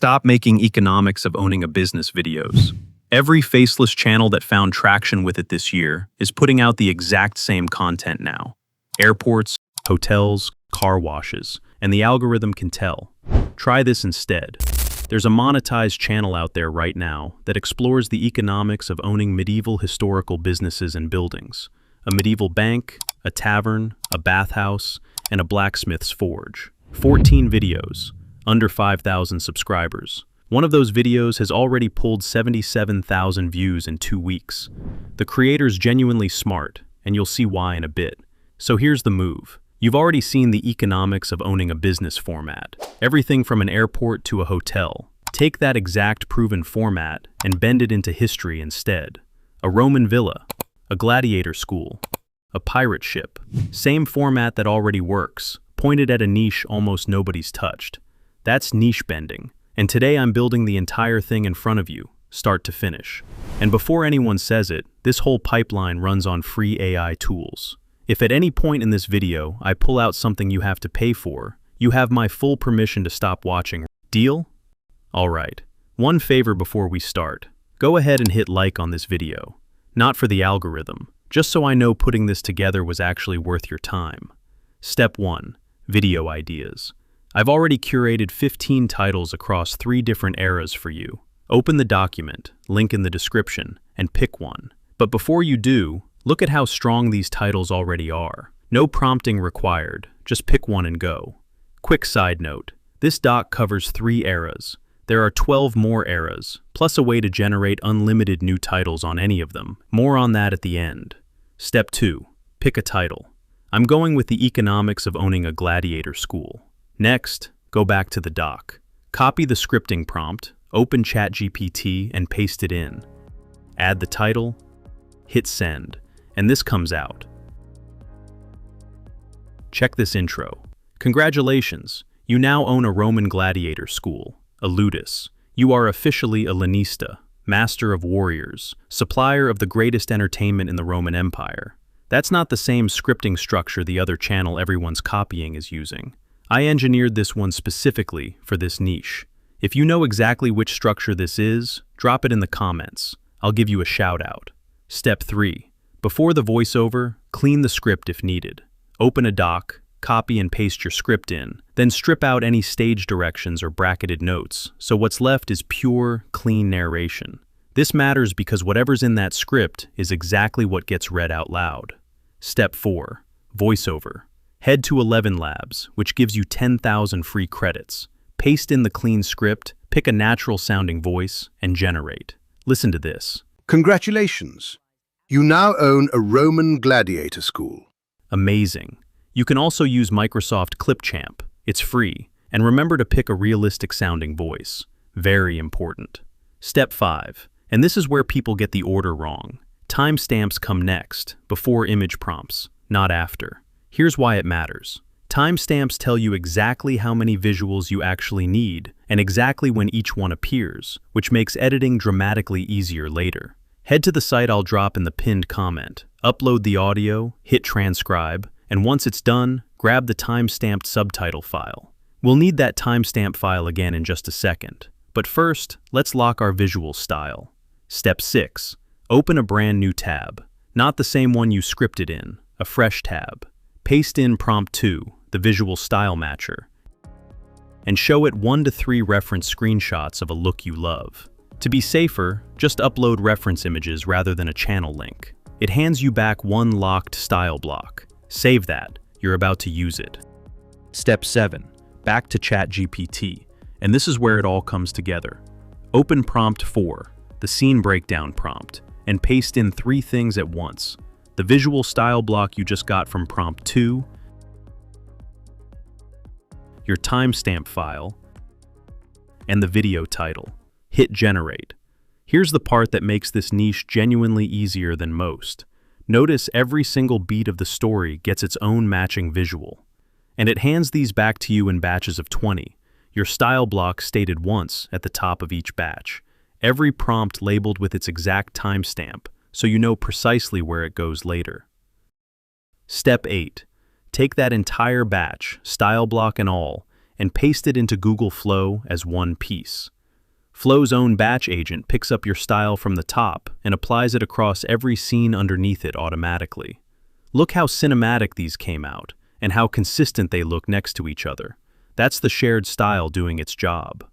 stop making economics of owning a business videos. Every faceless channel that found traction with it this year is putting out the exact same content now. Airports, hotels, car washes, and the algorithm can tell. Try this instead. There's a monetized channel out there right now that explores the economics of owning medieval historical businesses and buildings. A medieval bank, a tavern, a bathhouse, and a blacksmith's forge. 14 videos, under 5,000 subscribers. One of those videos has already pulled 77,000 views in 2 weeks. The creator's genuinely smart, and you'll see why in a bit. So here's the move. You've already seen the economics of owning a business format. Everything from an airport to a hotel. Take that exact proven format and bend it into history instead. A Roman villa, a gladiator school, a pirate ship. Same format that already works, pointed at a niche almost nobody's touched. That's niche bending. And today I'm building the entire thing in front of you, start to finish. And before anyone says it, this whole pipeline runs on free AI tools. If at any point in this video I pull out something you have to pay for, you have my full permission to stop watching. Deal? Alright, one favor before we start. Go ahead and hit like on this video. Not for the algorithm, just so I know putting this together was actually worth your time. Step 1. Video ideas. I've already curated 15 titles across 3 different eras for you. Open the document, link in the description, and pick one. But before you do, look at how strong these titles already are. No prompting required, just pick one and go. Quick side note, this doc covers 3 eras. There are 12 more eras, plus a way to generate unlimited new titles on any of them. More on that at the end. Step 2. Pick a title. I'm going with the economics of owning a gladiator school. Next, go back to the doc. Copy the scripting prompt, open ChatGPT, and paste it in. Add the title, hit send, and this comes out. Check this intro. Congratulations, you now own a Roman Gladiator school, a ludus. You are officially a lanista, master of warriors, supplier of the greatest entertainment in the Roman Empire. That's not the same scripting structure the other channel everyone's copying is using. I engineered this one specifically for this niche. If you know exactly which structure this is, drop it in the comments. I'll give you a shout out. Step 3. Before the voiceover, clean the script if needed. Open a doc, copy and paste your script in, then strip out any stage directions or bracketed notes, so what's left is pure, clean narration. This matters because whatever's in that script is exactly what gets read out loud. Step 4. Voiceover. Head to ElevenLabs, which gives you 10,000 free credits. Paste in the clean script, pick a natural-sounding voice, and generate. Listen to this. Congratulations. You now own a Roman Gladiator school. Amazing. You can also use Microsoft Clipchamp. It's free. And remember to pick a realistic-sounding voice. Very important. Step 5. And this is where people get the order wrong. Timestamps come next, before image prompts, not after. Here's why it matters. Timestamps tell you exactly how many visuals you actually need and exactly when each one appears, which makes editing dramatically easier later. Head to the site I'll drop in the pinned comment, upload the audio, hit transcribe, and once it's done, grab the timestamped subtitle file. We'll need that timestamp file again in just a second. But first, let's lock our visual style. Step 6. Open a brand new tab. Not the same one you scripted in, a fresh tab. Paste in prompt 2, the visual style matcher, and show it 1 to 3 reference screenshots of a look you love. To be safer, just upload reference images rather than a channel link. It hands you back one locked style block. Save that, you're about to use it. Step 7. Back to ChatGPT, and this is where it all comes together. Open prompt 4, the scene breakdown prompt, and paste in 3 things at once. The visual style block you just got from prompt 2, your timestamp file, and the video title. Hit generate. Here's the part that makes this niche genuinely easier than most. Notice every single beat of the story gets its own matching visual. And it hands these back to you in batches of 20, your style block stated once at the top of each batch. Every prompt labeled with its exact timestamp, so you know precisely where it goes later. Step 8. Take that entire batch, style block and all, and paste it into Google Flow as one piece. Flow's own batch agent picks up your style from the top and applies it across every scene underneath it automatically. Look how cinematic these came out, and how consistent they look next to each other. That's the shared style doing its job.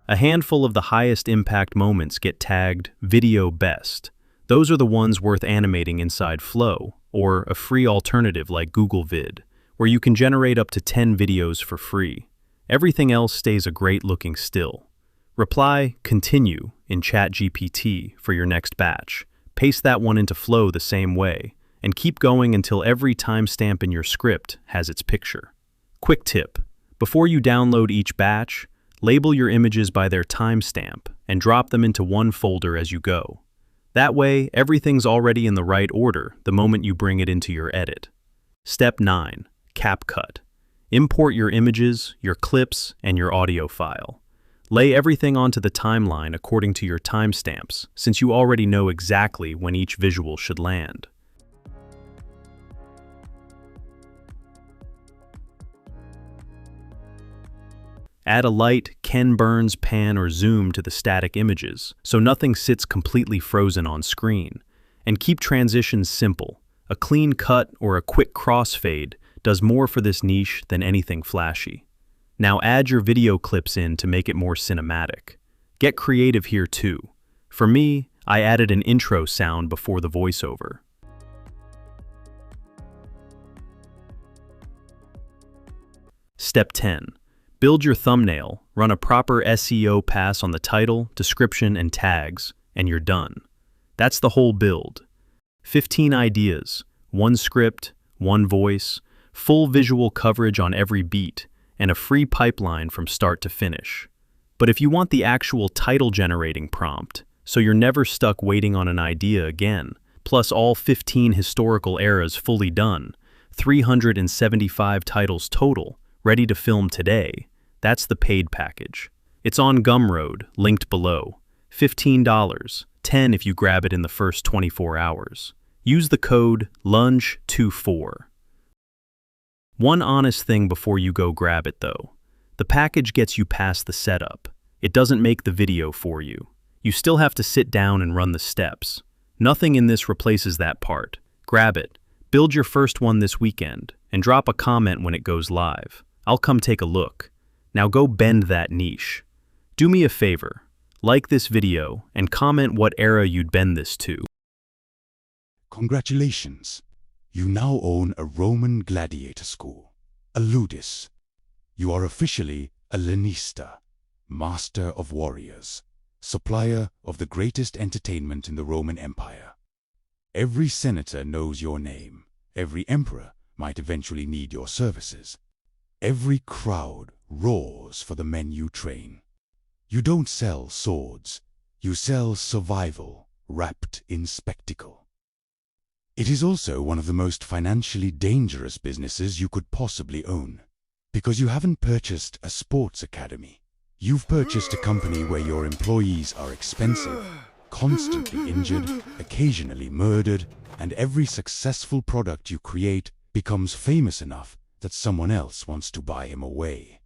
A handful of the highest impact moments get tagged Video Best. Those are the ones worth animating inside Flow, or a free alternative like Google Vid, where you can generate up to 10 videos for free. Everything else stays a great looking still. Reply Continue in ChatGPT for your next batch. Paste that one into Flow the same way, and keep going until every timestamp in your script has its picture. Quick tip: before you download each batch, label your images by their timestamp and drop them into one folder as you go. That way, everything's already in the right order the moment you bring it into your edit. Step 9. CapCut. Import your images, your clips, and your audio file. Lay everything onto the timeline according to your timestamps, since you already know exactly when each visual should land. Add a light Ken Burns pan or zoom to the static images, so nothing sits completely frozen on screen. And keep transitions simple. A clean cut or a quick crossfade does more for this niche than anything flashy. Now add your video clips in to make it more cinematic. Get creative here too. For me, I added an intro sound before the voiceover. Step 10. Build your thumbnail, run a proper SEO pass on the title, description, and tags, and you're done. That's the whole build. 15 ideas, one script, one voice, full visual coverage on every beat, and a free pipeline from start to finish. But if you want the actual title-generating prompt, so you're never stuck waiting on an idea again, plus all 15 historical eras fully done, 375 titles total, ready to film today, that's the paid package. It's on Gumroad, linked below. $15, $10 if you grab it in the first 24 hours. Use the code LUNGE24. One honest thing before you go grab it though. The package gets you past the setup. It doesn't make the video for you. You still have to sit down and run the steps. Nothing in this replaces that part. Grab it, build your first one this weekend, and drop a comment when it goes live. I'll come take a look. Now go bend that niche. Do me a favor, like this video and comment what era you'd bend this to. Congratulations! You now own a Roman Gladiator school, a ludus. You are officially a lanista, master of warriors, supplier of the greatest entertainment in the Roman Empire. Every senator knows your name. Every emperor might eventually need your services. Every crowd roars for the men you train. You don't sell swords. You sell survival wrapped in spectacle. It is also one of the most financially dangerous businesses you could possibly own. Because you haven't purchased a sports academy. You've purchased a company where your employees are expensive, constantly injured, occasionally murdered, and every successful product you create becomes famous enough that someone else wants to buy him away.